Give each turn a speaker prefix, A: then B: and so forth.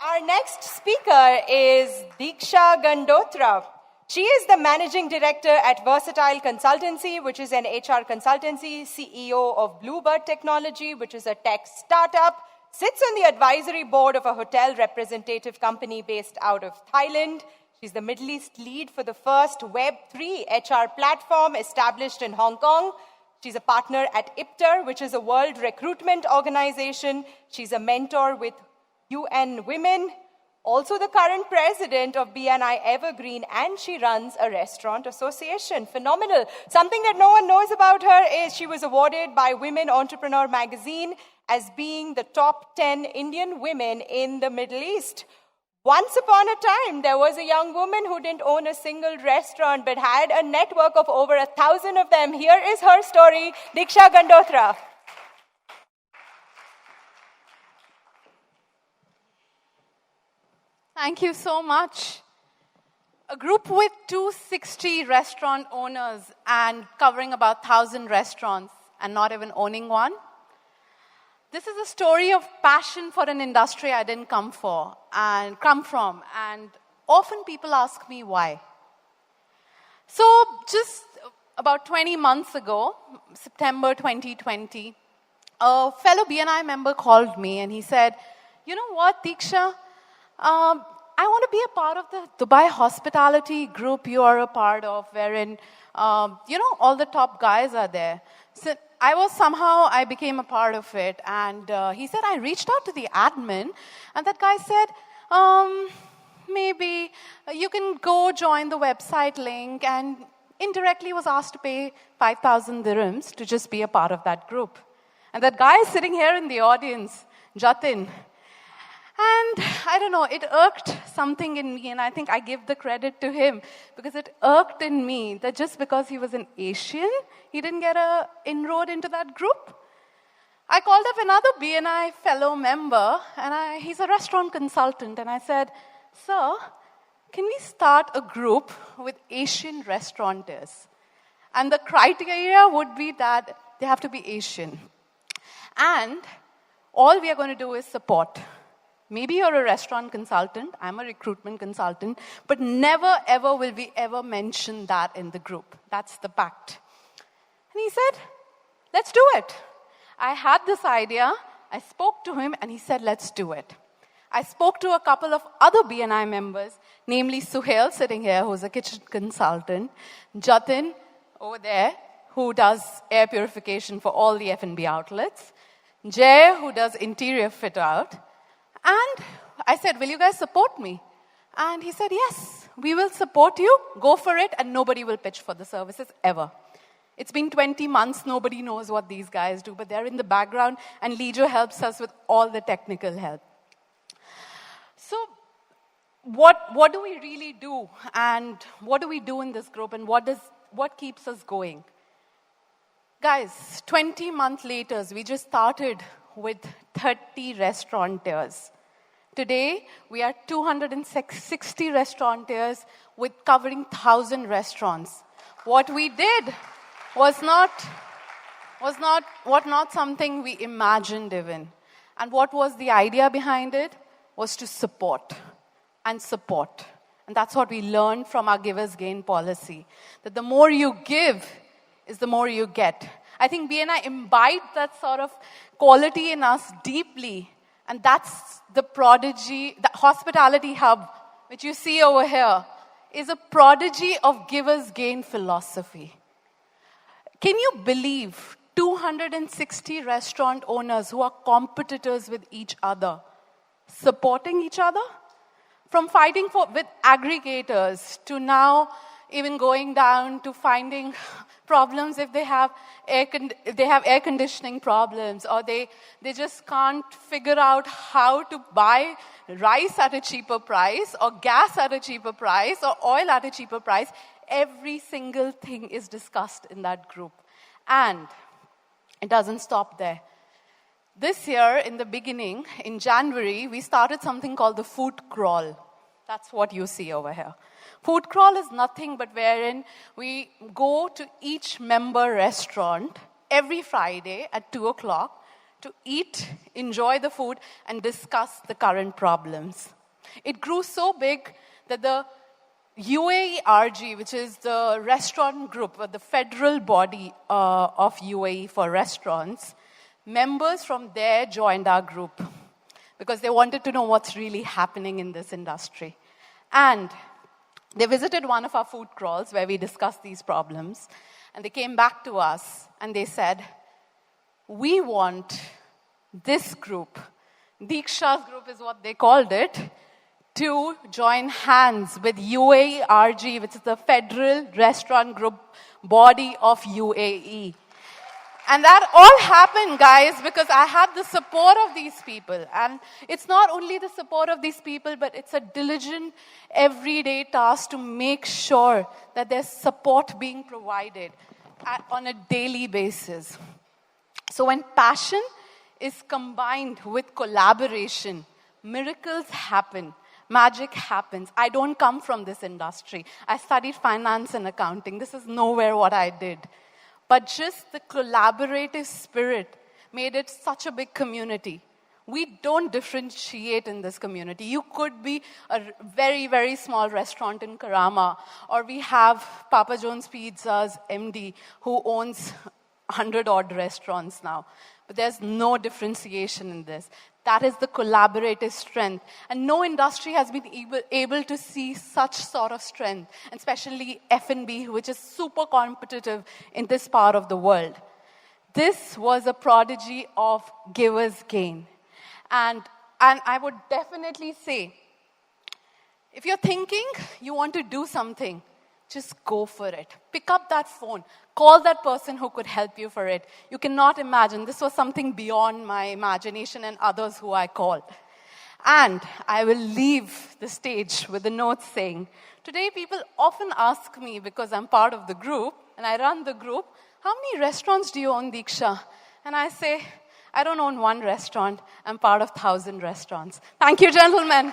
A: Our next speaker is Deeksha Gandotra. She is the managing director at Versatile Consultancy, which is an HR consultancy, CEO of Bluebird Technology, which is a tech startup, sits on the advisory board of a hotel representative company based out of Thailand. She's the Middle East lead for the first Web3 HR platform established in Hong Kong. She's a partner at IPTER, which is a world recruitment organization. She's a mentor with UN Women, also the current president of BNI Evergreen, and she runs a restaurant association. Phenomenal. Something that no one knows about her is she was awarded by Women Entrepreneur magazine as being the top 10 Indian women in the Middle East. Once upon a time, there was a young woman who didn't own a single restaurant but had a network of over 1,000 of them. Here is her story, Deeksha Gandotra.
B: Thank you so much. A group with 260 restaurant owners and covering about 1,000 restaurants and not even owning one. This is a story of passion for an industry I didn't come from. And often people ask me why. So just about 20 months ago, September 2020, a fellow BNI member called me and he said, "You know what, Deeksha? I want to be a part of the Dubai hospitality group you are a part of, wherein, all the top guys are there." So I became a part of it. And he said, I reached out to the admin, and that guy said, maybe you can go join the website link, and indirectly was asked to pay 5,000 dirhams to just be a part of that group. And that guy is sitting here in the audience, Jatin. And I don't know, it irked something in me, and I think I give the credit to him, because it irked in me that just because he was an Asian, he didn't get an inroad into that group. I called up another BNI fellow member, and he's a restaurant consultant, and I said, "Sir, can we start a group with Asian restaurateurs?" And the criteria would be that they have to be Asian. And all we are going to do is support. Maybe you're a restaurant consultant, I'm a recruitment consultant, but never ever will we ever mention that in the group. That's the pact. And he said, let's do it. I had this idea, I spoke to him, and he said, let's do it. I spoke to a couple of other BNI members, namely Suhail, sitting here, who's a kitchen consultant, Jatin, over there, who does air purification for all the F&B outlets, Jay, who does interior fit out. And I said, will you guys support me? And he said, yes, we will support you. Go for it, and nobody will pitch for the services ever. It's been 20 months. Nobody knows what these guys do, but they're in the background, and Lijo helps us with all the technical help. So what do we really do? And what do we do in this group? And what keeps us going? Guys, 20 months later, we just started with 30 restaurateurs. Today, we are 260 restaurateurs with covering 1,000 restaurants. What we did was not something we imagined even. And what was the idea behind it was to support and support. And that's what we learned from our Givers Gain policy, that the more you give is the more you get. I think BNI imbibed that sort of quality in us deeply. And that's the prodigy, the hospitality hub, which you see over here, is a prodigy of Givers Gain philosophy. Can you believe 260 restaurant owners who are competitors with each other, supporting each other? From fighting with aggregators to now even going down to finding problems if they have air conditioning problems, or they just can't figure out how to buy rice at a cheaper price, or gas at a cheaper price, or oil at a cheaper price. Every single thing is discussed in that group. And it doesn't stop there. This year, in the beginning, in January, we started something called the food crawl. That's what you see over here. Food crawl is nothing but wherein we go to each member restaurant every Friday at 2 o'clock to eat, enjoy the food, and discuss the current problems. It grew so big that the UAE-RG, which is the restaurant group, or the federal body of UAE for restaurants, members from there joined our group because they wanted to know what's really happening in this industry. And they visited one of our food crawls where we discussed these problems, and they came back to us and they said, we want this group, Deeksha's group is what they called it, to join hands with UAE-RG, which is the federal restaurant group body of UAE. And that all happened, guys, because I had the support of these people. And it's not only the support of these people, but it's a diligent, everyday task to make sure that there's support being provided on a daily basis. So when passion is combined with collaboration, miracles happen. Magic happens. I don't come from this industry. I studied finance and accounting. This is nowhere what I did. But just the collaborative spirit made it such a big community. We don't differentiate in this community. You could be a very, very small restaurant in Karama, or we have Papa John's Pizza's MD who owns 100-odd restaurants now. But there's no differentiation in this. That is the collaborative strength. And no industry has been able to see such sort of strength, and especially F&B, which is super competitive in this part of the world. This was a prodigy of giver's gain. And I would definitely say, if you're thinking you want to do something, just go for it. Pick up that phone. Call that person who could help you for it. You cannot imagine. This was something beyond my imagination and others who I called. And I will leave the stage with the note saying, today people often ask me, because I'm part of the group, and I run the group, how many restaurants do you own, Deeksha? And I say, I don't own one restaurant. I'm part of 1,000 restaurants. Thank you, gentlemen.